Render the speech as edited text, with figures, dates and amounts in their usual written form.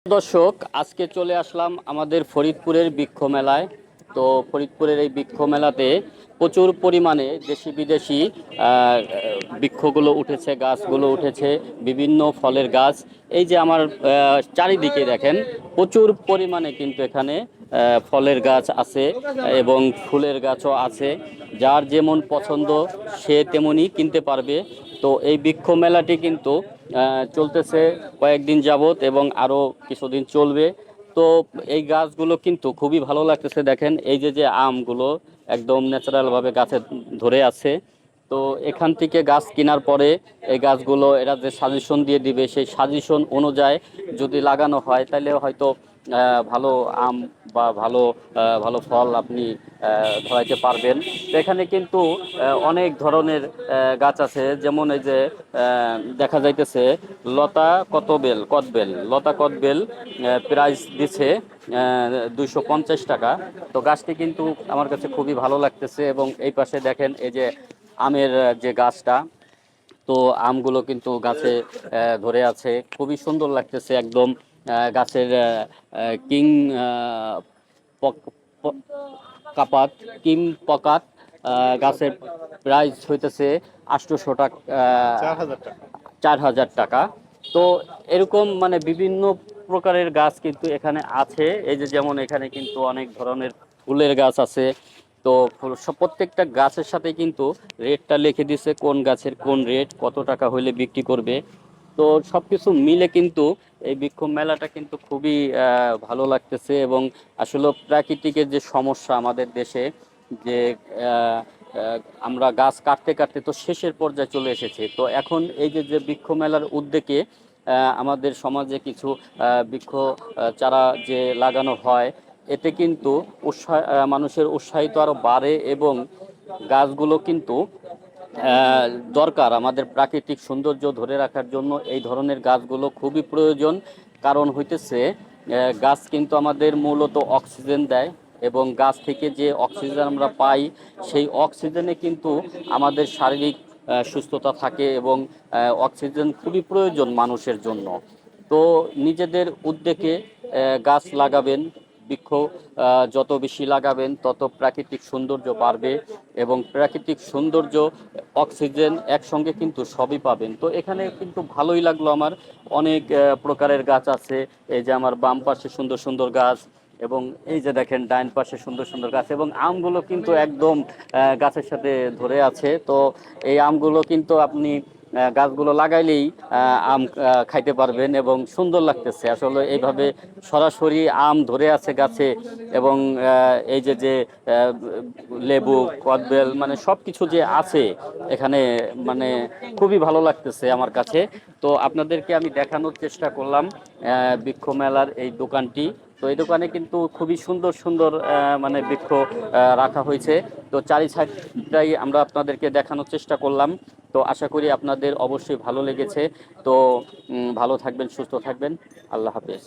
দর্শক, আজকে চলে আসলাম আমাদের ফরিদপুরের বৃক্ষ মেলায়। তো ফরিদপুরের এই বৃক্ষ মেলাতে প্রচুর পরিমাণে দেশি বিদেশি বৃক্ষগুলো উঠেছে, গাছগুলো উঠেছে, বিভিন্ন ফলের গাছ। এই যে আমার চারিদিকে দেখেন, প্রচুর পরিমাণে কিন্তু এখানে ফলের গাছ আছে এবং ফুলের গাছও আছে। যার যেমন পছন্দ সে তেমনই কিনতে পারবে। তো এই বৃক্ষ মেলাটি কিন্তু চলতেছে কয়েকদিন যাবত এবং আরও কিছুদিন চলবে। তো এই গাছগুলো কিন্তু খুবই ভালো লাগতেছে। দেখেন এই যে যে আমগুলো একদম ন্যাচারালভাবে গাছে ধরে আছে। তো এখান থেকে গাছ কেনার পরে এই গাছগুলো এরা যে সাজেশন দিয়ে দিবে, সেই সাজেশন অনুযায়ী যদি লাগানো হয় তাহলে হয়তো ভালো আম বা ভালো ভালো ফল আপনি ধরাইতে পারবেন। তো এখানে কিন্তু অনেক ধরনের গাছ আছে, যেমন এই যে দেখা যাইতেছে লতা কদবেল লতা কদবেল প্রাইস দিছে 250 টাকা। তো গাছটি কিন্তু আমার কাছে খুবই ভালো লাগতেছে। এবং এই পাশে দেখেন এই যে আমের যে গাছটা, তো আমগুলো কিন্তু গাছে ধরে আছে, খুবই সুন্দর লাগতেছে একদম। গাছের কিং পক- প- কাপাত কিং পকাত গাছের প্রাইস হইতেছে 800 টাকা, 4,000 টাকা। 4,000 টাকা। তো এরকম মানে বিভিন্ন প্রকারের গাছ কিন্তু এখানে আছে। এই যে যেমন এখানে কিন্তু অনেক ধরনের ফুলের গাছ আছে। তো প্রত্যেকটা গাছের সাথে কিন্তু রেটটা লিখে দিছে, কোন গাছের কোন রেট, কত টাকা হইলে বিক্রি করবে। তো সবকিছু মিলে কিন্তু এই বৃক্ষ মেলাটা কিন্তু খুবই ভালো লাগতেছে। এবং আসলে প্রাকৃতিকের যে সমস্যা আমাদের দেশে, যে আহ, আহ, আমরা গাছ কাটতে কাটতে তো শেষের পর্যায়ে চলে এসেছি। তো এখন এই যে যে বৃক্ষ মেলার উদ্যোগে আমাদের সমাজে কিছু বৃক্ষ চারা যে লাগানো হয়, এতে কিন্তু মানুষের উৎসাহিত আরও বাড়ে। এবং গাছগুলো কিন্তু দরকার আমাদের প্রাকৃতিক সৌন্দর্য ধরে রাখার জন্য। এই ধরনের গাছগুলো খুবই প্রয়োজন। কারণ হইতেছে গাছ কিন্তু আমাদের মূলত অক্সিজেন দেয়, এবং গাছ থেকে যে অক্সিজেন আমরা পাই, সেই অক্সিজেনে কিন্তু আমাদের শারীরিক সুস্থতা থাকে। এবং অক্সিজেন খুবই প্রয়োজন মানুষের জন্য। তো নিজেদের উদ্যোগে গাছ লাগাবেন। বৃক্ষ যত বেশি লাগাবেন তত প্রাকৃতিক সৌন্দর্য বাড়বে। এবং প্রাকৃতিক সৌন্দর্য, অক্সিজেন একসঙ্গে কিন্তু সবই পাবেন। তো এখানে কিন্তু ভালোই লাগলো আমার। অনেক প্রকারের গাছ আছে। এই যে আমার বাম পাশে সুন্দর সুন্দর গাছ, এবং এই যে দেখেন ডাইন পাশে সুন্দর সুন্দর গাছ, এবং আমগুলো কিন্তু একদম গাছের সাথে ধরে আছে। তো এই আমগুলো কিন্তু আপনি গাছগুলো লাগাইলেই আম খাইতে পারবেন। এবং সুন্দর লাগতেছে আসলে এইভাবে সরাসরি আম ধরে আছে গাছে। এবং এই যে যে লেবু, কদবেল, মানে সব কিছু যে আছে এখানে, মানে খুবই ভালো লাগতেছে আমার কাছে। তো আপনাদেরকে আমি দেখানোর চেষ্টা করলাম বৃক্ষ মেলার এই দোকানটি। তো এই দোকানে কিন্তু খুবই সুন্দর সুন্দর মানে বৃক্ষ রাখা হয়েছে। তো চারি সাইডটাই আমরা আপনাদেরকে দেখানোর চেষ্টা করলাম। তো আশা করি আপনাদের অবশ্যই ভালো লেগেছে। তো ভালো থাকবেন, সুস্থ থাকবেন। আল্লাহ হাফেজ।